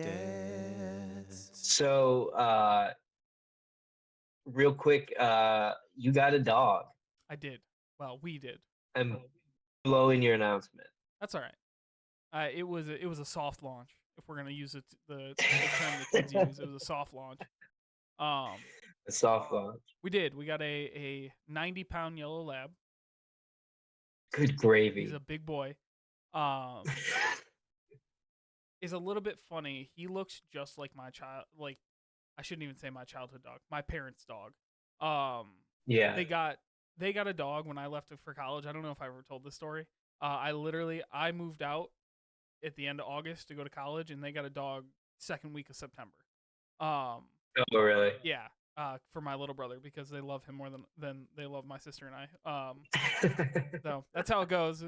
dads. So, real quick, you got a dog. I did. Well, we did. I'm blowing your announcement. That's all right. It was a soft launch. If we're gonna use the term the kids use, it was a soft launch. Um, A soft launch. we did. We got a 90-pound yellow lab. Good He's a gravy. big boy. Um, is a little bit funny. He looks just like my child. Like I shouldn't even say my childhood dog. My parents' dog. Um, Yeah. they got they got a dog when I left for college. I don't know if I ever told this story. I moved out at the end of August to go to college, and they got a dog second week of September. Um, Oh, really? yeah, for my little brother because they love him more than they love my sister and I. So that's how it goes.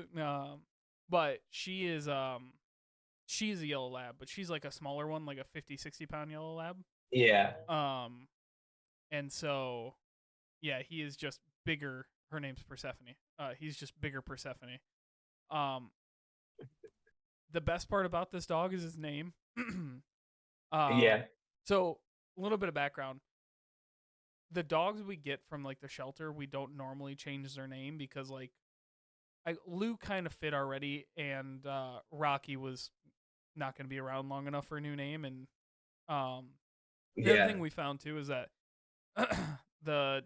But she's a yellow lab, but she's like a smaller one, like a 50, 60 pound yellow lab. Yeah. Um, and so yeah, he is just bigger. Her name's Persephone. He's just bigger Persephone. Um, the best part about this dog is his name. Yeah. So a little bit of background. The dogs we get from like the shelter, we don't normally change their name because like Lou kind of fit already, and Rocky was not going to be around long enough for a new name. And um, the other Yeah. thing we found too is that the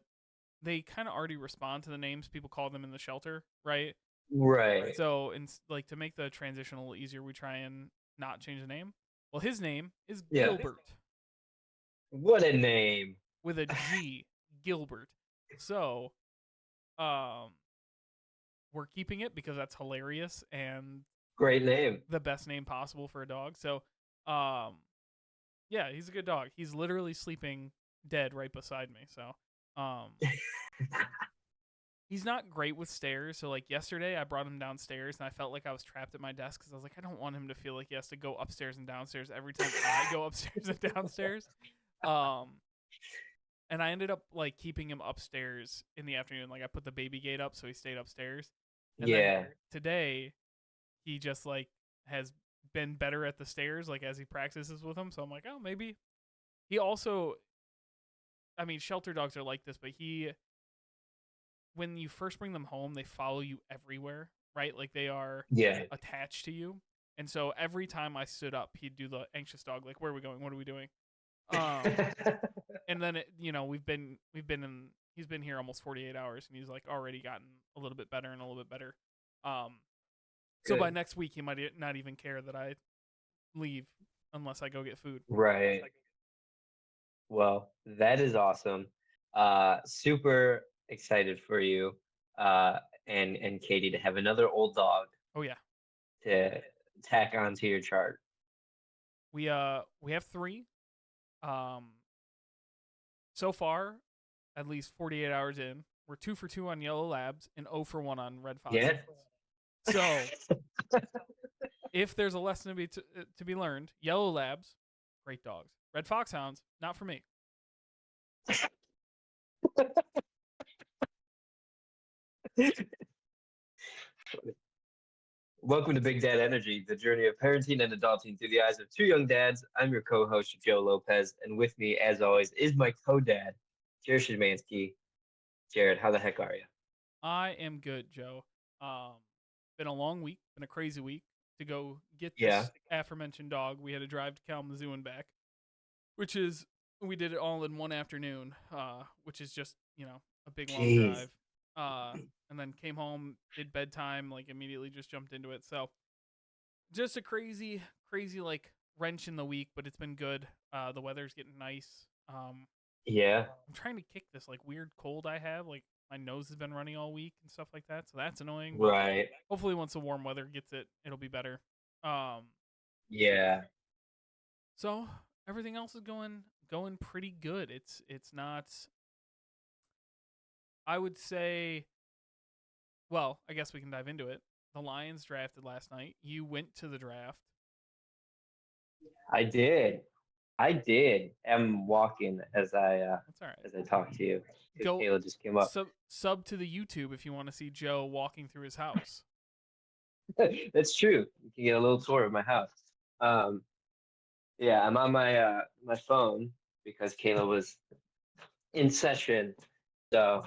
they kind of already respond to the names people call them in the shelter, right? Right. So, like to make the transition a little easier, we try and not change the name. Well, his name is Yeah. Gilbert What a name. with a G, Gilbert. So, um, we're keeping it because that's hilarious and Great name. the best name possible for a dog. So, um, yeah, he's a good dog. He's literally sleeping dead right beside me. So, um, he's not great with stairs. So like yesterday, I brought him downstairs, and I felt like I was trapped at my desk because I was like, I don't want him to feel like he has to go upstairs and downstairs every time I go upstairs and downstairs. Um, and I ended up like keeping him upstairs in the afternoon. Like I put the baby gate up, so he stayed upstairs. And then Yeah. today, he just like has been better at the stairs, like as he practices with them. So I'm like, oh, maybe he also. I mean, shelter dogs are like this, but he when you first bring them home, they follow you everywhere, right? Like they are Yeah. attached to you. And so every time I stood up, he'd do the anxious dog, like, "Where are we going? What are we doing?" Um, and then we've been in. He's been here almost 48 hours, and he's like already gotten a little bit better and a little bit better. Um, so by Good. next week, he might not even care that I leave unless I go get food. Right. Well, that is awesome. Super excited for you, uh, and Katie to have another old dog Oh yeah, to tack onto your chart. we have three. Um, so far, at least 48 hours in, we're 2 for 2 on yellow labs and 0 for 1 on red Yeah. foxhounds. So if there's a lesson to be learned, yellow labs, great dogs. Red foxhounds, not for me. Welcome to Big Dad Energy, the journey of parenting and adulting through the eyes of two young dads. I'm your co-host, Joe Lopez, and with me, as always, is my co-dad, Jared Szymanski. Jared, how the heck are you? I am good, Joe. Um, been a long week, been a crazy week to go get Yeah. this aforementioned dog. We had to drive to Kalamazoo and back, which is we did it all in one afternoon, which is just a big long Jeez. drive. Uh, and then came home, did bedtime, like immediately just jumped into it. So just a crazy, crazy like wrench in the week, but it's been good. The weather's getting nice. Yeah. I'm trying to kick this like weird cold I have. Like my nose has been running all week and stuff like that, so that's annoying. But Right. hopefully, once the warm weather gets it, it'll be better. Um, Yeah. so everything else is going pretty good. It's not. I would say. Well, I guess we can dive into it. The Lions drafted last night. You went to the draft. I did. I did. I'm walking That's all right. as I talk to you because Go Kayla just came up. sub to the YouTube if you want to see Joe walking through his house. That's true. You can get a little tour of my house. Um, Yeah, I'm on my phone because Kayla was in session, so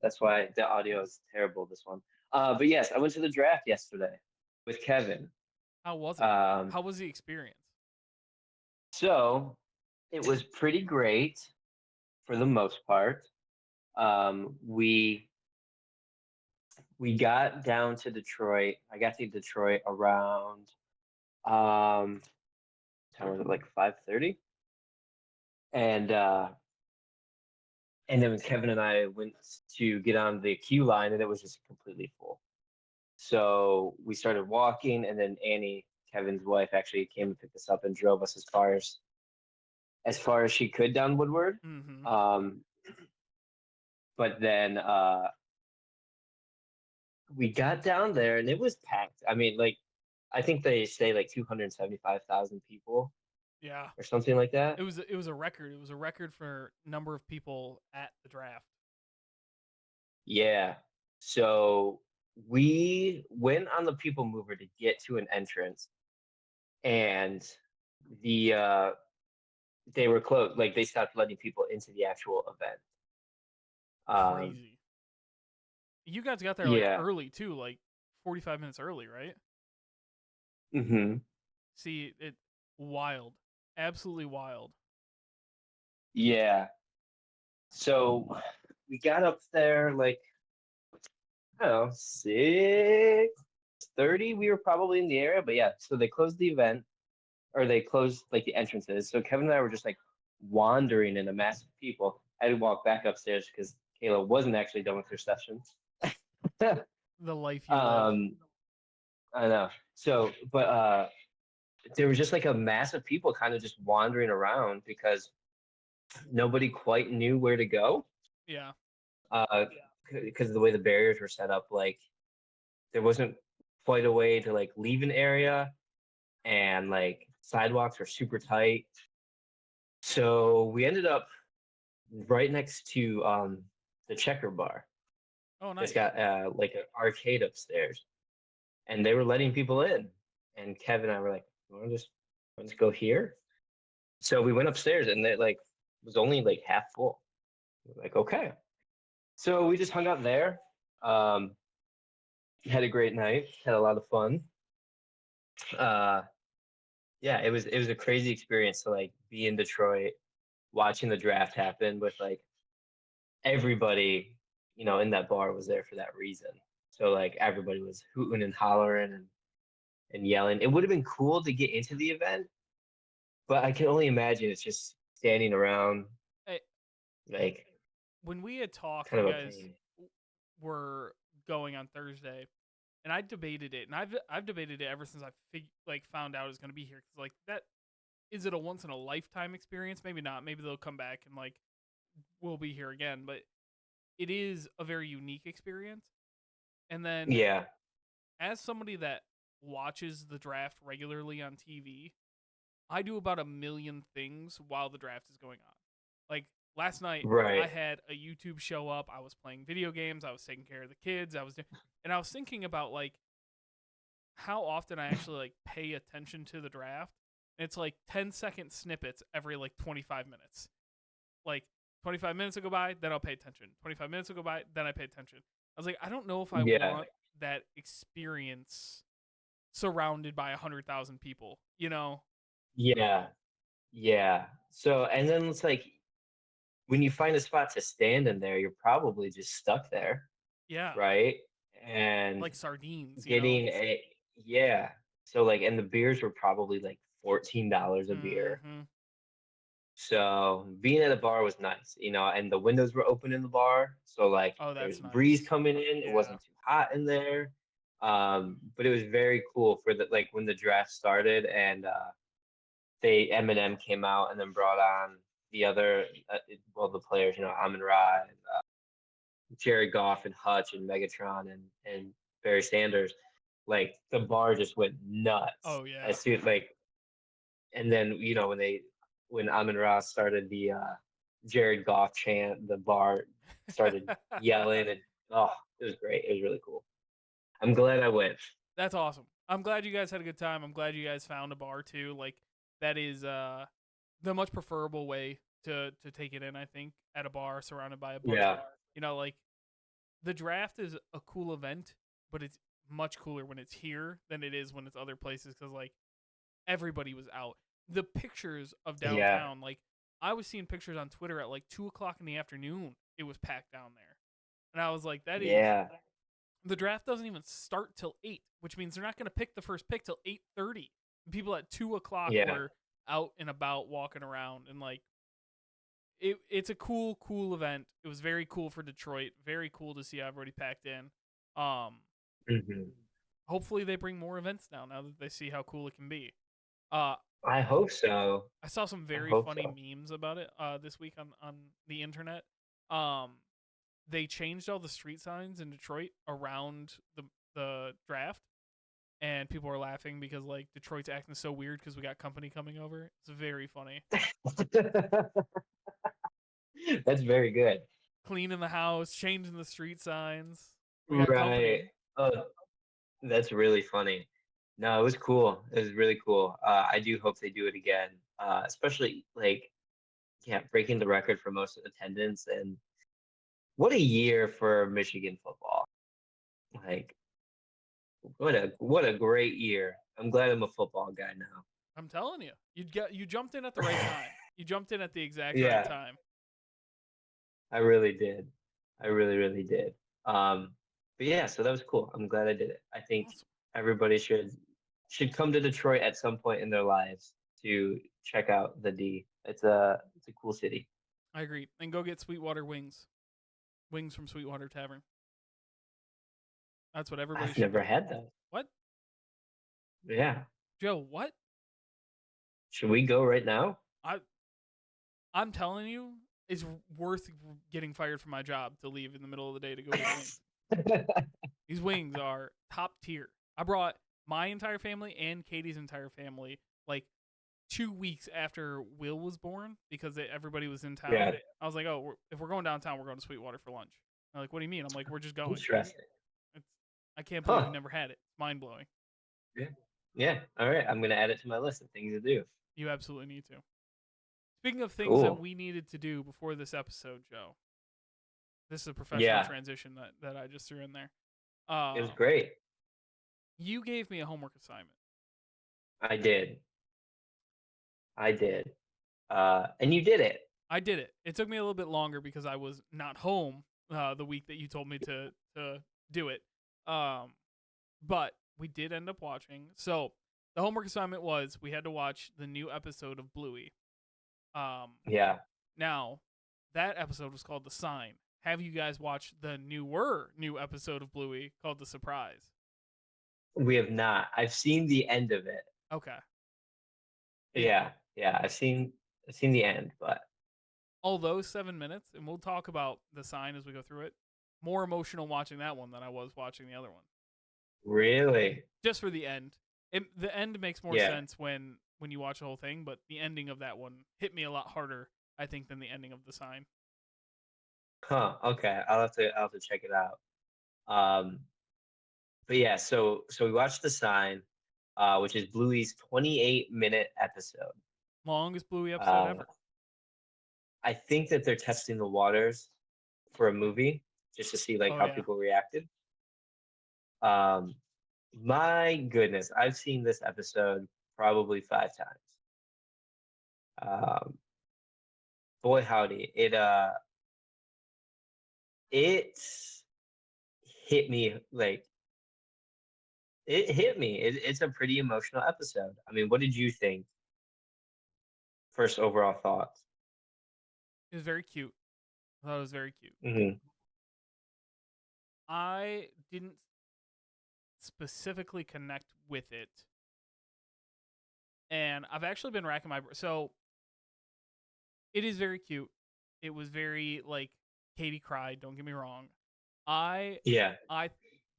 that's why the audio is terrible this one. But yes, I went to the draft yesterday with Kevin. How was it? Um, How was the experience? so it was pretty great for the most part. We got down to Detroit. I got to Detroit around time was it like 5:30? And and then Kevin and I went to get on the queue line and it was just completely full. So we started walking and then Annie, Kevin's wife, actually came and picked us up and drove us as far as she could down Woodward. Mm-hmm. Um, but then we got down there and it was packed. I mean, like I think they say like 275,000 people Yeah. or something like that. It was a record. It was a record for number of people at the draft. Yeah. So we went on the people mover to get to an entrance and the they were closed. Like they stopped letting people into the actual event. Um, Crazy. You guys got there like yeah. early too, like 45 minutes early, right? Hmm. See, it wild. Absolutely wild. Yeah. So we got up there like I don't know, 6:30. We were probably in the area, but yeah. So they closed the event, or they closed like the entrances. So Kevin and I were just like wandering in a mass of people. I had to walk back upstairs because Kayla wasn't actually done with her session. The life you live. um, I know. So, but there was just like a mass of people kind of just wandering around because nobody quite knew where to go. Yeah. Uh, because of the way the barriers were set up, like there wasn't quite a way to like leave an area, and like sidewalks were super tight. So we ended up right next to the Checker Bar. Oh, It's nice. got like an arcade upstairs, and they were letting people in. And Kevin and I were like, "Want to go here?" So we went upstairs, and it like was only like half full. We're like, okay. So we just hung out there. Um, had a great night. Had a lot of fun. Uh, yeah, it was a crazy experience to like be in Detroit, watching the draft happen with like everybody, in that bar was there for that reason. So like everybody was hooting and hollering and yelling. It would have been cool to get into the event, but I can only imagine it's just standing around Hey, like when we had talked, kind you of a guys pain. were going on Thursday, and I debated it, and I've debated it ever since I found out it was going to be here. Because like that, is it a once in a lifetime experience? Maybe not. Maybe they'll come back and like we'll be here again. But it is a very unique experience. And then Yeah, as somebody that watches the draft regularly on TV, I do about a million things while the draft is going on. Like last night, I right. had a YouTube show up. I was playing video games. I was taking care of the kids. And I was thinking about like how often I actually like pay attention to the draft. And it's like 10-second snippets every like 25 minutes. Like 25 minutes will go by, then I'll pay attention. 25 minutes will go by, then I pay attention. I was like, I don't know if I Yeah, want that experience surrounded by 100,000 people, you know? yeah, yeah. So and then it's like when you find a spot to stand in there, you're probably just stuck there, Yeah. right? And Like sardines, you know? getting a yeah. So like and the beers were probably like $14 a beer. Mm-hmm. So being at a bar was nice, and the windows were open in the bar. So like Oh, there was that's a breeze nice. coming in. It Yeah. wasn't too hot in there. But it was very cool for the like when the draft started and Eminem came out and then brought on the other the players, Amon Ra and Jared Goff and Hutch and Megatron and Barry Sanders. Like the bar just went nuts Oh, yeah. as soon like and then when Amon Ra started the Jared Goff chant, the bar started yelling and oh, it was great. It was really cool. I'm glad I went. That's awesome. I'm glad you guys had a good time. I'm glad you guys found a bar too. Like that is the much preferable way to take it in. I think at a bar surrounded by a bunch Yeah. of like the draft is a cool event, but it's much cooler when it's here than it is when it's other places because like everybody was out. The pictures of Yeah. downtown, like I was seeing pictures on Twitter at like 2 o'clock in the afternoon. It was packed down there, and I was like, that is Yeah. the draft doesn't even start till 8, which means they're not going to pick the first pick till 8:30. People at 2 o'clock Yeah. were out and about walking around, and like it's a cool event. It was very cool for Detroit. Very cool to see everybody packed in. Um, Hmm. hopefully they bring more events now that they see how cool it can be. Uh, I hope so. I saw some I very hope funny so. memes about it this week on the internet. Um, they changed all the street signs in Detroit around the draft, and people are laughing because like Detroit's acting so weird because we got company coming over. It's very funny. That's very good. Cleaning the house, changing the street signs. We got Right. company. Oh, that's really funny. No, it was cool. It was really cool. I do hope they do it again. Especially like, yeah, breaking the record for most attendance, and what a year for Michigan football. Like, what a great year. I'm glad I'm a football guy now. I'm telling you, you jumped in at the right time. You jumped in at the exact right Yeah, time. I really did. I really, really did. Um, but yeah, so that was cool. I'm glad I did it. I think Awesome. everybody should come to Detroit at some point in their lives to check out the D. It's a cool city. I agree. And go get Sweetwater wings. Wings from Sweetwater Tavern. That's what everybody I've should never do. had that. What? Yeah. Joe, what? Should we go right now? I I'm telling you, it's worth getting fired from my job to leave in the middle of the day to go get wings. These wings are top tier. I brought my entire family and Katie's entire family like 2 weeks after Will was born because everybody was in town. Yeah. I was like, oh, if we're going downtown, we're going to Sweetwater for lunch. They're like, what do you mean? I'm like, we're just going. Interesting. It's, I can't believe you Huh. never had it. It's mind blowing. Yeah. Yeah. All right. I'm gonna add it to my list of things to do. You absolutely need to. Speaking of things that Cool. we needed to do before this episode, Joe, this is a professional Yeah. transition that I just threw in there. It was Um, great. you gave me a homework assignment. I did. I did. And you did it. I did it. It took me a little bit longer because I was not home the week that you told me to do it. Um, but we did end up watching. So the homework assignment was we had to watch the new episode of Bluey. Um, Yeah. now that episode was called The Sign. Have you guys watched the new episode of Bluey called The Surprise? We have not. I've seen the end of it. Okay. It Yeah. Yeah. I've seen the end, but although 7 minutes, and we'll talk about The Sign as we go through it. More emotional watching that one than I was watching the other one. really. Just for the end. The end makes more Yeah. sense when you watch the whole thing, but the ending of that one hit me a lot harder, I think, than the ending of The Sign. Huh. Okay. I'll have to check it out. Um, but yeah, so we watched The Sign, which is Bluey's 28-minute episode. Longest Bluey episode Um, ever. I think that they're testing the waters for a movie just to see like Oh how yeah. people reacted. Um, my goodness, I've seen this episode probably 5 times. Um, boy howdy, it hit me like it hit me. It's a pretty emotional episode. I mean, what did you think? First overall thoughts. It was very cute. I thought it was very cute. Hmm. I didn't specifically connect with it. And I've actually been racking my so it is very cute. It was very like Katie cried, don't get me wrong. I Yeah, I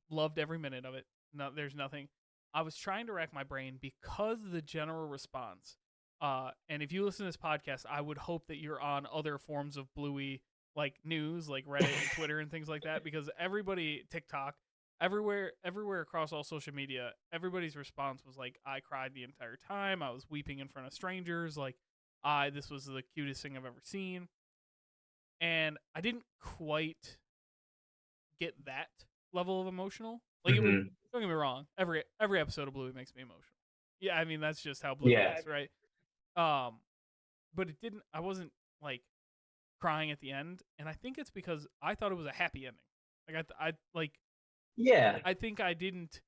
loved every minute of it. No, there's nothing. I was trying to rack my brain because of the general response. And if you listen to this podcast, I would hope that you're on other forms of Bluey like news, like Reddit and Twitter and things like that, because everybody TikTok, everywhere across all social media, everybody's response was like, I cried the entire time. I was weeping in front of strangers. Like, this was the cutest thing I've ever seen. And I didn't quite get that level of emotional. Like, it was, Hmm. don't get me wrong, every episode of Bluey makes me emotional. Yeah, I mean that's just how Bluey Yeah. is, right? Um, but it didn't. I wasn't like crying at the end, and I think it's because I thought it was a happy ending. Like I like Yeah. I think I didn't.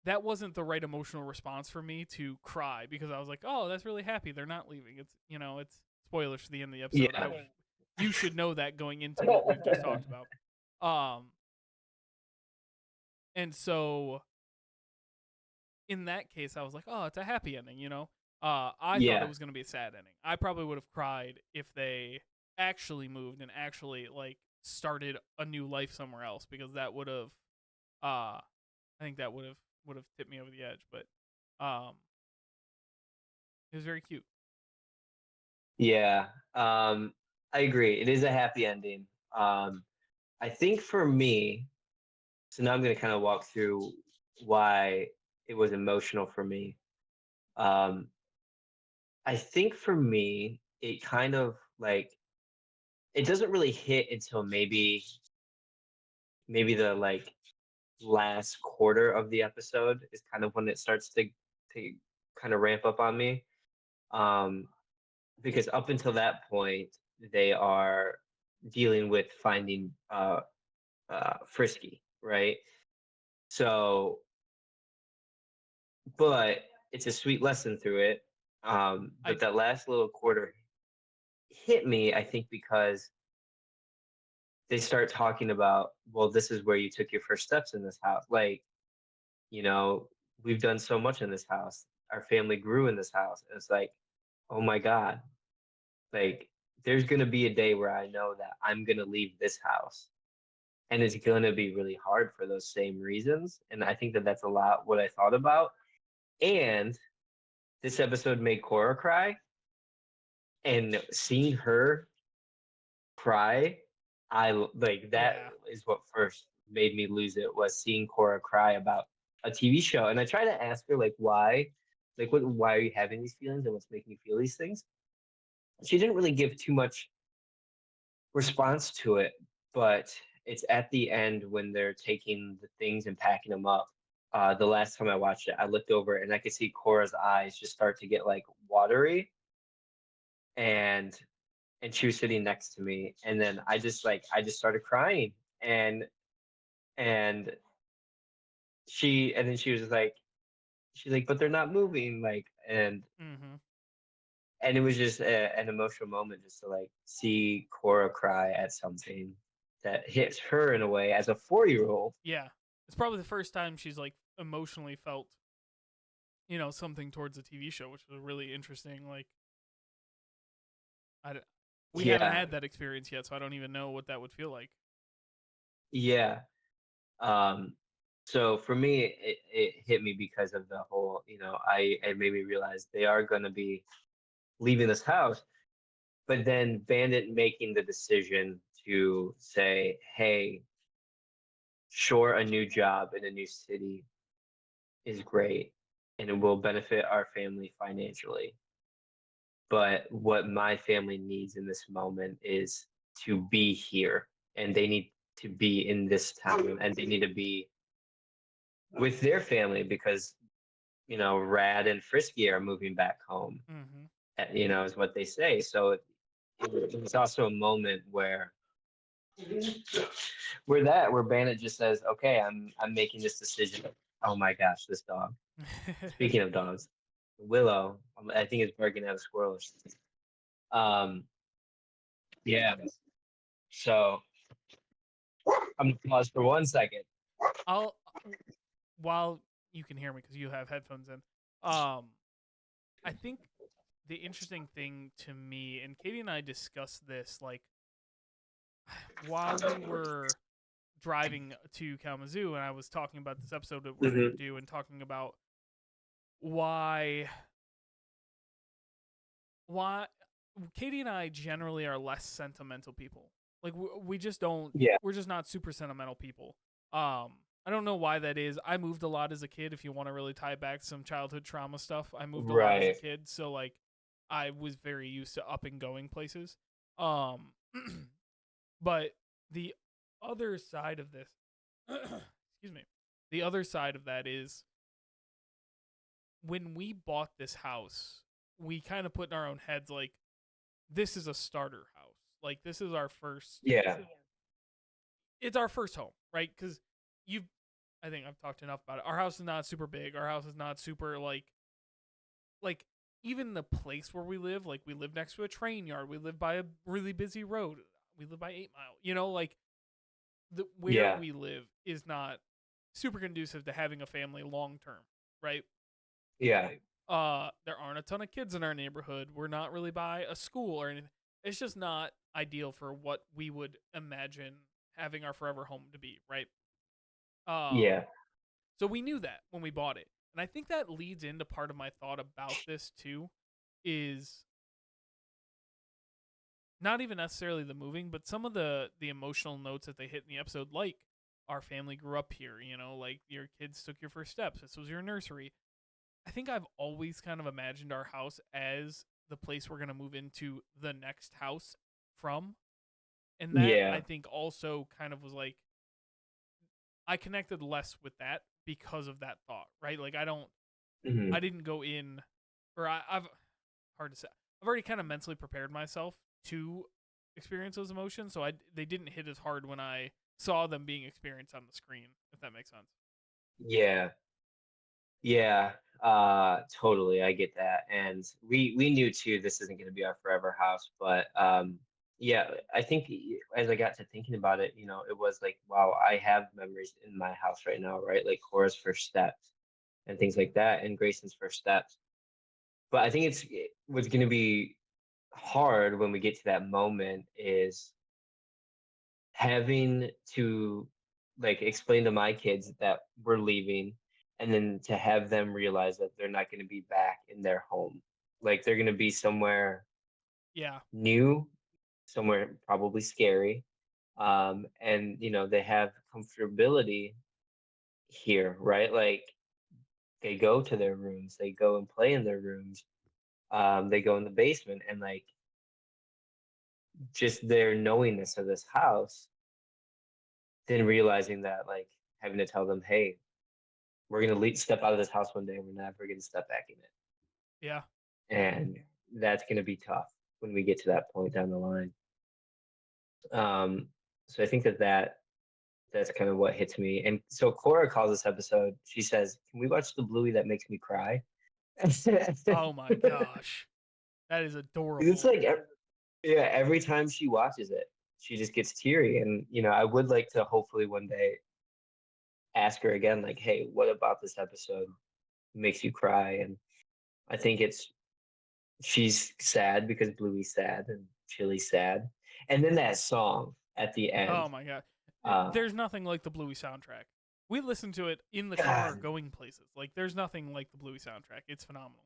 That wasn't the right emotional response for me to cry because I was like, oh, that's really happy. They're not leaving. It's spoilers for the end of the episode. Yeah. You should know that going into what we've just talked about. Um, and so in that case, I was like, oh, it's a happy ending. I thought it Yeah. was going to be a sad ending. I probably would have cried if they actually moved and actually like started a new life somewhere else because that would have, I think that would have tipped me over the edge. But um, it was very cute. Yeah. I agree. It is a happy ending. Um, I think for me, so now I'm going to kind of walk through why it was emotional for me. Um, I think for me, it kind of like it doesn't really hit until maybe the like last quarter of the episode is kind of when it starts to kind of ramp up on me. Um, because up until that point, they are dealing with finding Frisky, right? So, but it's a sweet lesson through it. I But that last little quarter hit me, I think, because they start talking about, well, this is where you took your first steps in this house. Like, you know, we've done so much in this house. Our family grew in this house. And it's like, oh my God, like there's gonna be a day where I know that I'm gonna leave this house. And it's gonna be really hard for those same reasons. And I think that that's a lot what I thought about. And this episode made Cora cry, and seeing her cry, like that yeah. is what first made me lose it was seeing Cora cry about a TV show. And I try to ask her like why, like why are you having these feelings and what's making you feel these things? She didn't really give too much response to it, but it's at the end when they're taking the things and packing them up. The last time I watched it, I looked over and I could see Cora's eyes just start to get like watery, and she was sitting next to me, and then I just started crying, and and then she was like she's like, but they're not moving, like, Mm-hmm. and it was just an emotional moment just to like see Cora cry at something that hits her in a way as a 4-year-old. Yeah. It's probably the first time she's like emotionally felt, something towards a TV show, which was really interesting. Like, I, d- we haven't Yeah, had that experience yet, so I don't even know what that would feel like. yeah. Um, so for me, it hit me because of the whole, it made me realize they are going to be leaving this house, but then Bandit making the decision to say, hey, sure, a new job in a new city is great and it will benefit our family financially. But what my family needs in this moment is to be here, and they need to be in this town, and they need to be with their family because Rad and Frisky are moving back home. Mm-hmm. Is what they say. So it was also a moment where Bandit just says, "Okay, I'm making this decision." Oh my gosh, this dog. Speaking of dogs, Willow, I think is barking at a squirrel or something. Um, yeah. So I'm gonna pause for 1 second. I'll while you can hear me because you have headphones in. Um, I think the interesting thing to me, and Katie and I discussed this like while we were driving to Kalamazoo, and I was talking about this episode that we're going to Hmm. do, and talking about why why Katie and I generally are less sentimental people. Like we just don't. Yeah. We're just not super sentimental people. I don't know why that is. I moved a lot as a kid. If you want to really tie it back to some childhood trauma stuff, I moved a lot as a Right. kid, so like I was very used to up and going places. Um, but the other side of this, excuse me, the other side of that is when we bought this house, we kind of put in our own heads like this is a starter house. Like this is our first. Yeah. It's our first home, right? Because you've I think I've talked enough about it. Our house is not super big. Our house is not super like even the place where we live next to a train yard. We live by a really busy road. We live by 8 Mile. Like where Yeah. we live is not super conducive to having a family long term, right? Yeah. There aren't a ton of kids in our neighborhood. We're not really by a school or anything. It's just not ideal for what we would imagine having our forever home to be, right? Um, Yeah. so we knew that when we bought it. And I think that leads into part of my thought about this too is not even necessarily the moving, but some of the emotional notes that they hit in the episode like our family grew up here, like your kids took your first steps. This was your nursery. I think I've always kind of imagined our house as the place we're going to move into the next house from. And that I Yeah. think also kind of was like I connected less with that because of that thought, right? Like Hmm. I didn't go in, or I've hard to say. I've already kind of mentally prepared myself to experience those emotions, so they didn't hit as hard when I saw them being experienced on the screen. If that makes sense. Yeah. Yeah. Totally. I get that. And we knew too this isn't going to be our forever house, but yeah, I think as I got to thinking about it, it was like, wow, I have memories in my house right now, right? Like Cora's first steps and things like that, and Grayson's first steps. But I think what's going to be hard when we get to that moment is having to like explain to my kids that we're leaving and then to have them realize that they're not going to be back in their home. Like they're going to be somewhere Yeah, new, somewhere probably scary. And they have comfortability here, right? Like they go to their rooms, they go and play in their rooms. They go in the basement and like just their knowingness of this house, then realizing that like having to tell them, hey, we're gonna step out of this house one day and we're never gonna step back in yeah, it. And that's gonna be tough when we get to that point down the line. So I think that's kind of what hits me. And so Cora calls this episode, she says, can we watch the Bluey that makes me cry? Oh my gosh, that is It's adorable. like yeah, every time she watches it, she just gets teary. And I would like to hopefully one day ask her again, like, hey, what about this episode makes you cry? And I think she's sad because Bluey's sad and Chili's sad. And then that song at the end. Oh my god, Uh there's nothing like the Bluey soundtrack. We listen to it in the car God, going places. Like there's nothing like the Bluey soundtrack. It's phenomenal.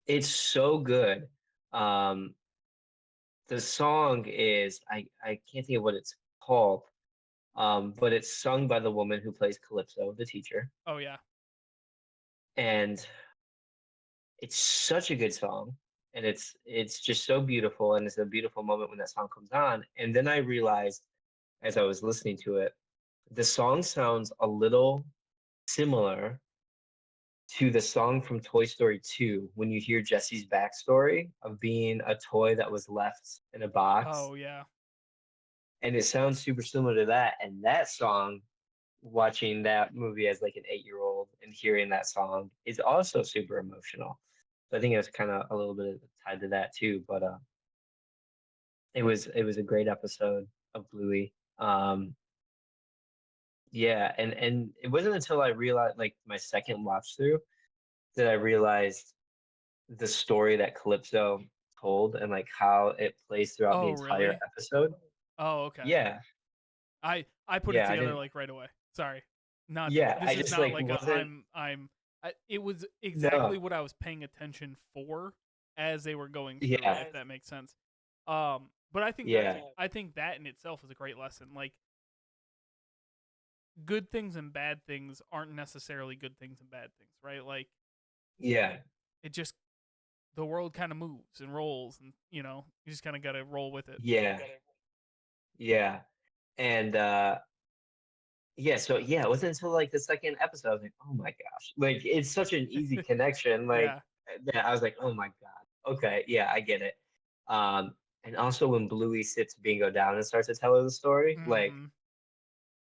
it's so good. Um the song is I can't think of what it's called. But it's sung by the woman who plays Calypso, the teacher. Oh yeah, And it's such a good song. And it's just so beautiful. And it's a beautiful moment when that song comes on. And then I realized as I was listening to it, the song sounds a little similar to the song from Toy Story 2 when you hear Jesse's backstory of being a toy that was left in a box. oh yeah, And it sounds super similar to that. And that song, watching that movie as like an 8-year-old and hearing that song is also super emotional. So I think it's kind of a little bit tied to that too. But it was a great episode of Bluey. Yeah, and it wasn't until I realized like my second watch through that I realized the story that Calypso told and like how it plays throughout the oh entire really? episode. Oh okay. Yeah, I put it yeah, I together didn't. like right away. Sorry, not Yeah, this I is just not like like wasn't. it was exactly No. what I was paying attention for as they were going through it. Yeah, If that makes sense. But I think Yeah. that in itself is a great lesson. Like good things and bad things aren't necessarily good things and bad things, right? Like Yeah. it just the world kind of moves and rolls, and you just kind of got to roll with it. Yeah. Yeah. And yeah, so yeah, it wasn't until like the second episode I was like, oh my gosh. Like it's such an easy connection. Like Yeah. that I was like, oh my God. Okay, yeah, I get it. Um, and also when Bluey sits Bingo down and starts to tell her the story, like Hmm.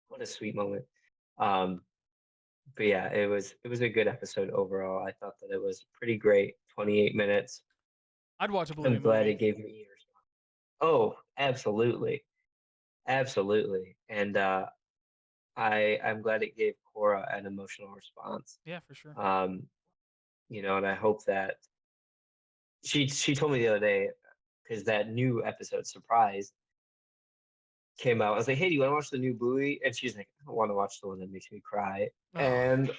what a sweet moment. Um, but yeah, it was a good episode overall. I thought that it was pretty great. 28 minutes. I'd watch a Bluey I'm glad movie. it gave me ears. Oh, absolutely. Absolutely. And I'm glad it gave Cora an emotional response. Yeah, for sure. Um, and I hope that she told me the other day because that new episode Surprise came out. I was like, hey, do you want to watch the new Bluey? And she's like, I don't want to watch the one that makes me cry. Oh, And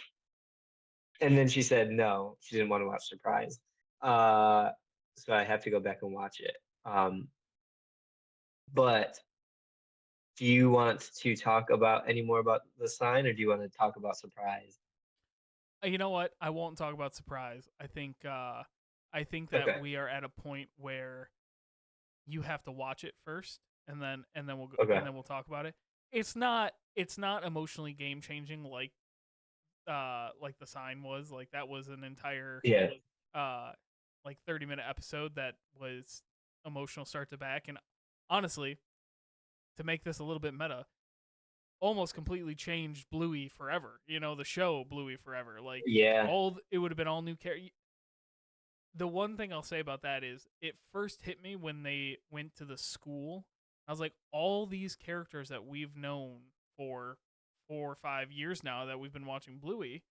then she said no, she didn't want to watch Surprise. Uh, so I have to go back and watch it. But do you want to talk about any more about the sign, or do you want to talk about Surprise? you know what? I won't talk about Surprise. I think that Okay. we are at a point where you have to watch it first, and Okay. then we'll talk about it. It's not emotionally game changing like the sign was. Like that was an entire Yeah. uh like 30-minute episode that was emotional start to back, and honestly, to make this a little bit meta, almost completely changed Bluey forever. The show Bluey forever. Like Yeah. it would have been all new characters. The one thing I'll say about that is it first hit me when they went to the school. I was like, all these characters that we've known for 4 or 5 years now that we've been watching Bluey.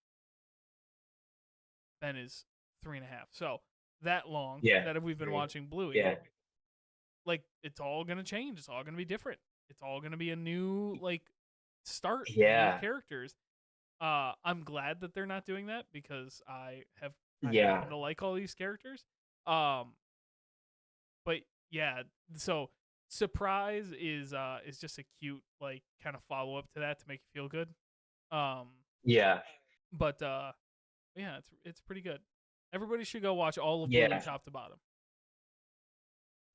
Ben is 3.5. So that long Yeah. that we've been 3. watching Bluey, Yeah. like it's all gonna change. It's all gonna be different. It's all gonna be a new like start, new Yeah. characters. I'm glad that they're not doing that because I happen Yeah. to like all these characters. Um, but yeah, so surprise is just a cute like kind of follow up to that to make you feel good. Um, Yeah. but yeah, it's pretty good. Everybody should go watch all of Bluey Yeah. top to bottom.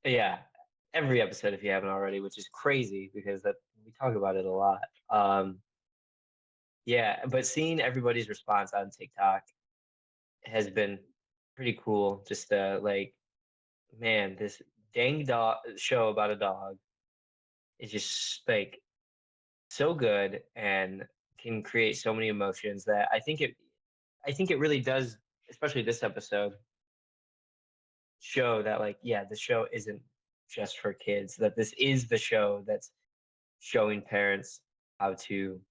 Yeah. Every episode if you haven't already, which is crazy because that we talk about it a lot. Yeah, but seeing everybody's response on TikTok has been pretty cool. Just like, man, this dang dog show about a dog is just like so good and can create so many emotions that I think it really does, especially this episode, show that like, yeah, the show isn't just for kids, that this is the show that's showing parents how to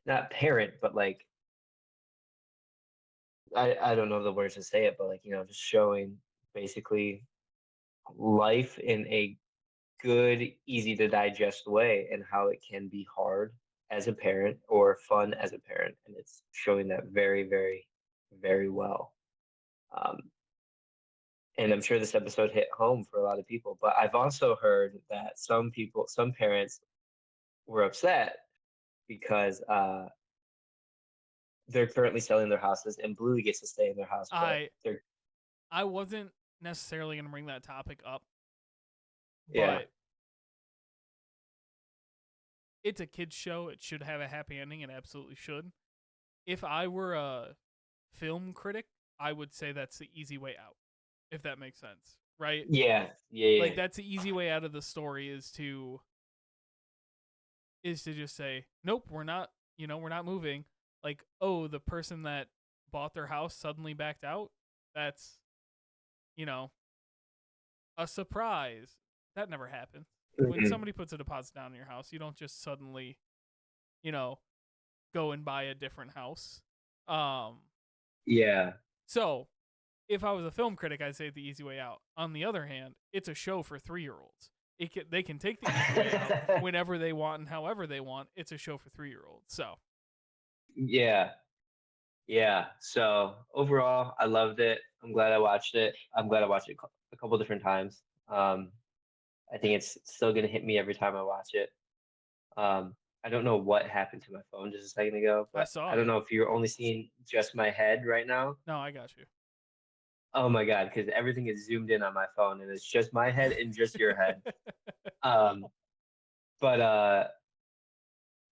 not parent, but like I don't know the words to say it, but like, just showing basically life in a good, easy to digest way and how it can be hard as a parent or fun as a parent. And it's showing that very, very, very well. Um, and I'm sure this episode hit home for a lot of people, but I've also heard that some parents were upset because they're currently selling their houses and Bluey gets to stay in their house, but I they're, I wasn't necessarily gonna bring that topic up, yeah, but it's a kids show. It should have a happy ending. It absolutely should. If I were a film critic, I would say that's the easy way out. If that makes sense, right? yeah, yeah, Like yeah, that's the easy way out of the story is to just say, nope, we're not. We're not moving. Like, oh, the person that bought their house suddenly backed out. That's you know a surprise. That never happens. When mhm, somebody puts a deposit down in your house, you don't just suddenly, you know, go and buy a different house. Um, yeah, so if I was a film critic, I'd say the easy way out. On the other hand, it's a show for 3-year-olds. They can take the easy way out whenever they want and however they want. It's a show for 3-year-olds. So yeah. Yeah. So overall, I loved it. I'm glad I watched it. I'm glad I watched it a couple different times. I think it's still gonna hit me every time I watch it. I don't know what happened to my phone just a second ago, I but I saw don't it. know if you're only seeing just my head right now. No, I got you. Oh my God, because everything is zoomed in on my phone and it's just my head and just your head. Um, but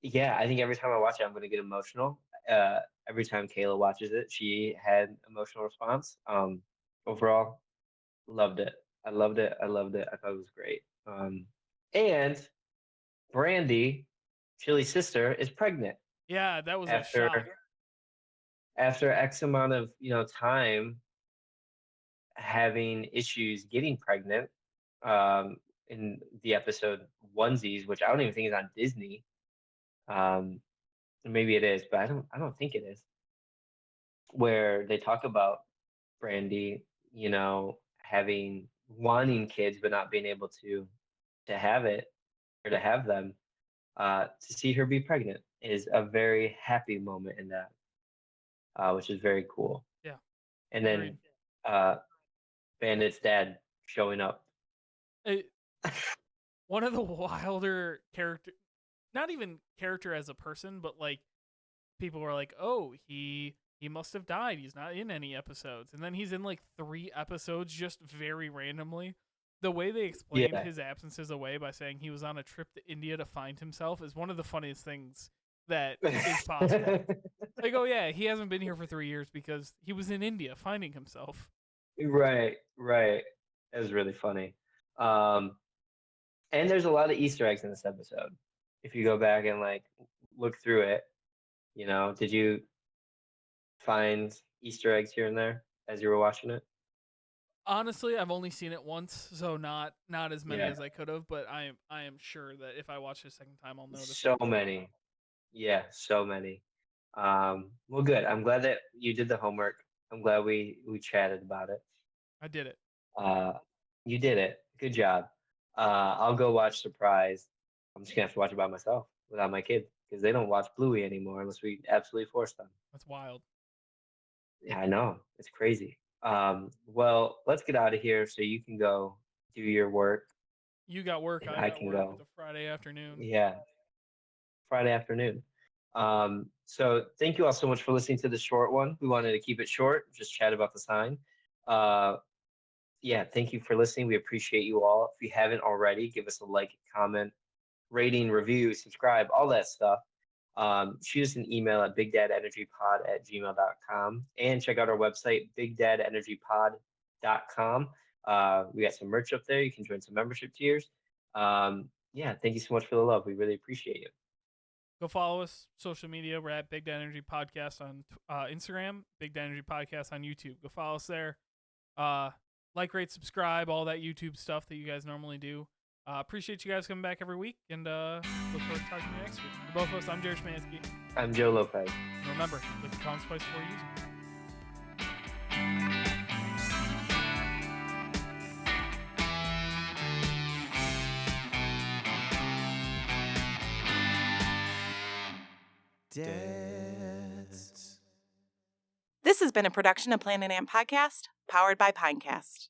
yeah, I think every time I watch it, I'm gonna get emotional. Uh, every time Kayla watches it, she had emotional response. Overall, loved it. I loved it. I loved it. I thought it was great. And Brandy, Chili's sister, is pregnant Yeah, that was a shock. after after X amount of time having issues getting pregnant. Um, in the episode Onesies, which I don't even think is on Disney. Um, maybe it is, but I don't think it is. Where they talk about Brandy, having wanting kids but not being able to have it or to have them. To see her be pregnant is a very happy moment in that, which is very cool. Yeah, And then agreed. uh, Bandit's dad showing up. It, one of the wilder character, not even character as a person, but like people were like, "Oh, he must have died. He's not in any episodes." And then he's in like 3 episodes just very randomly. The way they explained Yeah. his absences away by saying he was on a trip to India to find himself is one of the funniest things that is possible. Like, "Oh yeah, he hasn't been here for 3 years because he was in India finding himself." Right, right. That was really funny. Um, and there's a lot of Easter eggs in this episode. If you go back and like look through it, did you find Easter eggs here and there as you were watching it? Honestly, I've only seen it once, so not as many Yeah, as I could have, but I am sure that if I watch it a second time I'll notice so them. many. Yeah, so many. Well, good. I'm glad that you did the homework. I'm glad we chatted about it. I did it. Uh, you did it. Good job. I'll go watch Surprise. I'm just gonna have to watch it by myself without my kids because they don't watch Bluey anymore unless we absolutely force them. That's wild. Yeah, I know. It's crazy. Well, let's get out of here so you can go do your work You got work, and I I got can work. It's go. a Friday afternoon. Yeah, Friday afternoon. So thank you all so much for listening to the short one. We wanted to keep it short, just chat about the sign. Uh, yeah, thank you for listening. We appreciate you all. If you haven't already, give us a like, comment, rating, review, subscribe, all that stuff. Shoot us an email at bigdadenergypod@gmail.com and check out our website, bigdadenergypod.com. We got some merch up there. You can join some membership tiers. Yeah, thank you so much for the love. We really appreciate you. Go follow us social media. We're at Big Dad Energy Podcast on Instagram, Big Dad Energy Podcast on YouTube. Go follow us there. Uh, like, rate, subscribe, all that YouTube stuff that you guys normally do. Appreciate you guys coming back every week, and look forward to talking to you next week. For both of us, I'm Jared Schmansky. I'm Joe Lopez. And remember, lick the tongue twice before you use it. This has been a production of Planet Amp Podcast, powered by Pinecast.